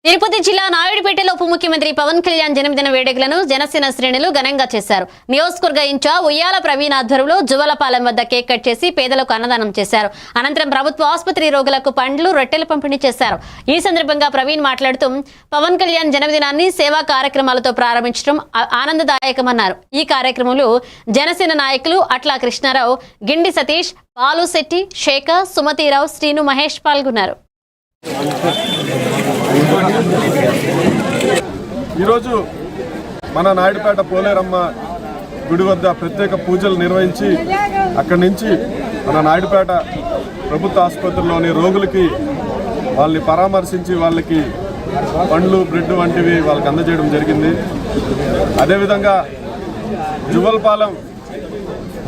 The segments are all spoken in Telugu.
తిరుపతి జిల్లా నాయుడుపేటలో ఉప ముఖ్యమంత్రి పవన్ కళ్యాణ్ జన్మదిన వేడుకలను జనసేన శ్రేణులు ఘనంగా చేశారు. నియోజకవర్గ ఇన్ఛార్జ్ ఉయ్యాల ప్రవీణ్ ఆధ్వర్యంలో జువలపాలెం వద్ద కేక్ కట్ చేసి పేదలకు అన్నదానం చేశారు. అనంతరం ప్రభుత్వ ఆసుపత్రి రోగులకు పండ్లు, రొట్టెలు పంపిణీ చేశారు. ఈ సందర్భంగా ప్రవీణ్ మాట్లాడుతూ పవన్ కళ్యాణ్ జన్మదినాన్ని సేవా కార్యక్రమాలతో ప్రారంభించడం ఆనందదాయకమన్నారు. ఈ కార్యక్రమంలో జనసేన నాయకులు అట్లా కృష్ణారావు, గిండి సతీష్, పాలుశెట్టి, శేఖర్, సుమతిరావు, శ్రీను, మహేష్ పాల్గొన్నారు. ఈరోజు మన నాయుడుపేట పోలేరమ్మ గుడి వద్ద ప్రత్యేక పూజలు నిర్వహించి అక్కడి నుంచి మన నాయుడుపేట ప్రభుత్వ ఆసుపత్రిలోని రోగులకి వాళ్ళని పరామర్శించి వాళ్ళకి పండ్లు, బ్రెడ్ వంటివి వాళ్ళకి అందజేయడం జరిగింది. అదేవిధంగా జువలపాలెం,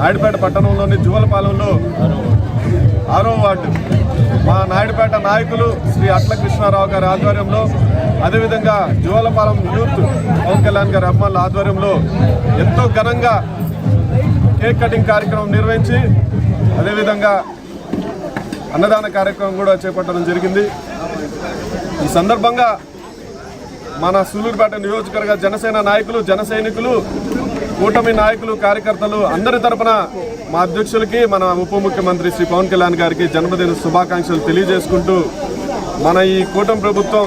నాయుడుపేట పట్టణంలోని జువలపాలెంలో 6వ వార్డు మా నాయుడుపేట నాయకులు శ్రీ అట్ల కృష్ణారావు గారి ఆధ్వర్యంలో, అదేవిధంగా జువలపాలెం యూత్ పవన్ కళ్యాణ్ గారి అమ్మాయిల ఆధ్వర్యంలో ఎంతో ఘనంగా కేక్ కటింగ్ కార్యక్రమం నిర్వహించి అదేవిధంగా అన్నదాన కార్యక్రమం కూడా చేపట్టడం జరిగింది. ఈ సందర్భంగా మన సూలూరుపేట నియోజకవర్గ జనసేన నాయకులు, జన సైనికులు, కూటమి నాయకులు, కార్యకర్తలు అందరి తరపున మా అధ్యక్షులకి, మన ఉప ముఖ్యమంత్రి శ్రీ పవన్ కళ్యాణ్ గారికి జన్మదిన శుభాకాంక్షలు తెలియజేసుకుంటూ మన ఈ కూటమి ప్రభుత్వం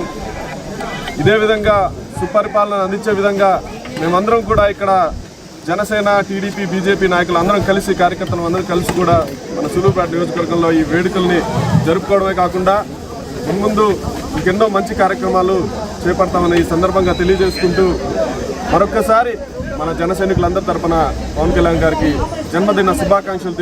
ఇదే విధంగా సుపరిపాలన అందించే విధంగా మేమందరం కూడా ఇక్కడ జనసేన, టీడీపీ, బీజేపీ నాయకులు అందరం కలిసి, కార్యకర్తలు అందరం కలిసి కూడా మన సూలూరుపేట నియోజకవర్గంలో ఈ వేడుకల్ని జరుపుకోవడమే కాకుండా ముందు ఇంకెన్నో మంచి కార్యక్రమాలు చేపడతామని ఈ సందర్భంగా తెలియజేసుకుంటూ మరొక్కసారి మన జన సైనికులందరి తరపున పవన్ కళ్యాణ్ గారికి జన్మదిన శుభాకాంక్షలు